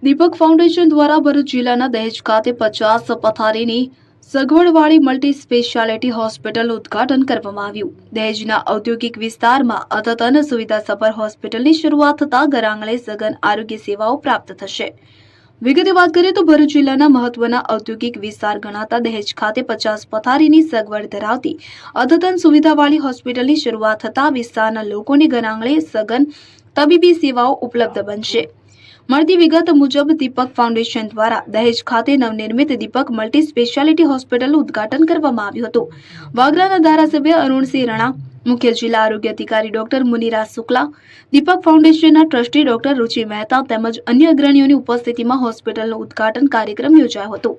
દીપક foundation દ્વારા ભરૂચ જિલ્લાના દહેજ ખાતે 50 પથારીની સગવડવાળી મલ્ટી સ્પેશિયાલિટી હોસ્પિટલનું ઉદ્ઘાટન કરવામાં આવ્યું। દહેજના ઔદ્યોગિક વિસ્તારમાં અદ્યતન સુવિધાસભર હોસ્પિટલની શરૂઆત થતાં ઘરઆંગણે સઘન આરોગ્ય સેવાઓ પ્રાપ્ત થશે। વિગતે વાત કરીએ તો ભરૂચ જિલ્લાના મહત્વના ઔદ્યોગિક વિસ્તાર ગણાતા દહેજ ખાતે 50 પથારીની સગવડ ધરાવતી અદ્યતન સુવિધાવાળી હોસ્પિટલની શરૂઆત થતાં વિસ્તારના લોકોને ઘરઆંગણે સઘન તબીબી સેવાઓ ઉપલબ્ધ બનશે। મળતી વિગત મુજબ દીપક ફાઉન્ડેશન દ્વારા દહેજ ખાતે નવનિર્મિત દીપક મલ્ટી સ્પેશિયાલિટી હોસ્પિટલનું ઉદ્ઘાટન કરવામાં આવ્યું હતું। વાગરાના ધારાસભ્ય અરુણસિંહ રણા, મુખ્ય જિલ્લા આરોગ્ય અધિકારી ડોક્ટર મુનિરા શુક્લા, દીપક ફાઉન્ડેશનના ટ્રસ્ટી ડોક્ટર રુચિ મહેતા તેમજ અન્ય અગ્રણીઓની ઉપસ્થિતિમાં હોસ્પિટલનું ઉદ્ઘાટન કાર્યક્રમ યોજાયો હતો।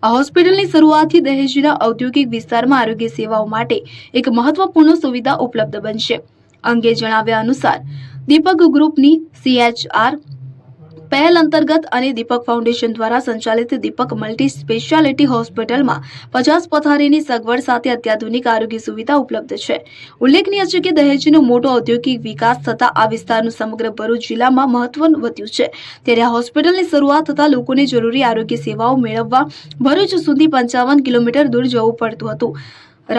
આ હોસ્પિટલની શરૂઆતથી દહેજના ઔદ્યોગિક વિસ્તારમાં આરોગ્ય સેવાઓ માટે એક મહત્વપૂર્ણ સુવિધા ઉપલબ્ધ બનશે। અંગે જણાવ્યા અનુસાર દીપક ગ્રુપની CHR પહેલ અંતર્ગત અને દીપક ફાઉન્ડેશન દ્વારા સંચાલિત દીપક મલ્ટી સ્પેશિયાલિટી હોસ્પિટલમાં 50 પથારીની સગવડ સાથે અત્યાધુનિક આરોગ્ય સુવિધા ઉપલબ્ધ છે। ઉલ્લેખનીય છે કે દહેજનો મોટો ઔદ્યોગિક વિકાસ થતાં આ વિસ્તારનું સમગ્ર ભરૂચ જિલ્લામાં મહત્વ વધ્યું છે। ત્યારે આ હોસ્પિટલની શરૂઆત થતાં લોકોને જરૂરી આરોગ્ય સેવાઓ મેળવવા ભરૂચ સુધી 55 કિલોમીટર દૂર જવું પડતું હતું।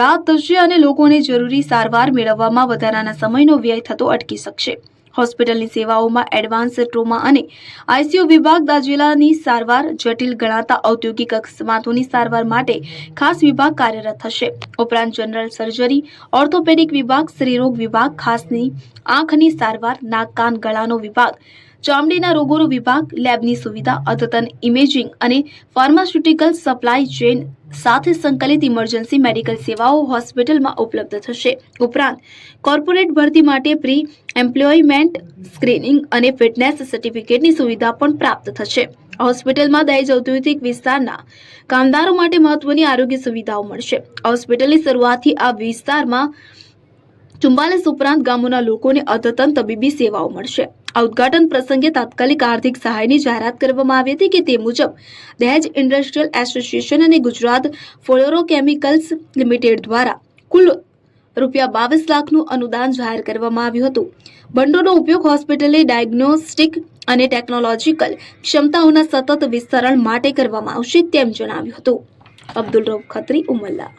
રાહત થશે અને લોકોને જરૂરી સારવાર મેળવવામાં વધારાના સમયનો વ્યય થતો અટકી શકશે। હોસ્પિટલની સેવાઓમાં એડવાન્સ ટ્રોમા અને ICU વિભાગ, દાઝેલાની સારવાર, જટિલ ગણાતા ઔદ્યોગિક અકસ્માતોની સારવાર માટે ખાસ વિભાગ કાર્યરત થશે। ઉપરાંત જનરલ સર્જરી, ઓર્થોપેડિક વિભાગ, સ્ત્રીરોગ વિભાગ, ખાસની આંખની સારવાર, નાક કાન ગળાનો વિભાગ, ચામડીના રોગોનો વિભાગ, લેબની સુવિધા, અદ્યતન ઇમેજિંગ અને ફાર્માસ્યુટિકલ સપ્લાય ચેઇન સાથે સંકલિત ઇમરજન્સી મેડિકલ સેવાઓ હોસ્પિટલમાં ઉપલબ્ધ થશે। ઉપરાંત કોર્પોરેટ ભરતી માટે પ્રી એમ્પ્લોયમેન્ટ સ્ક્રીનિંગ અને ફિટનેસ સર્ટિફિકેટની સુવિધા પણ પ્રાપ્ત થશે। હોસ્પિટલમાં દહેજ ઔદ્યોગિક વિસ્તારના કામદારો માટે મહત્વની આરોગ્ય સુવિધાઓ મળશે। હોસ્પિટલની શરૂઆતથી આ વિસ્તારમાં 44 ઉપરાંત ગામોના લોકોને અદ્યતન તબીબી સેવાઓ મળશે। આ ઉદ્ઘાટન પ્રસંગે તાત્કાલિક આર્થિક સહાયની જાહેરાત કરવામાં આવી હતી કે તે મુજબ દહેજ ઇન્ડસ્ટ્રીયલ એસોસિએશન અને ગુજરાત ફ્લોરોકેમિકલ્સ લિમિટેડ દ્વારા કુલ ₹22 લાખનું અનુદાન જાહેર કરવામાં આવ્યું હતું। ભંડોળનો ઉપયોગ હોસ્પિટલની ડાયગ્નોસ્ટિક અને ટેકનોલોજીકલ ક્ષમતાઓના સતત વિસ્તરણ માટે કરવામાં આવશે તેમ જણાવ્યું હતું। અબ્દુલ રઉફ ખત્રી, ઉમલ્લા।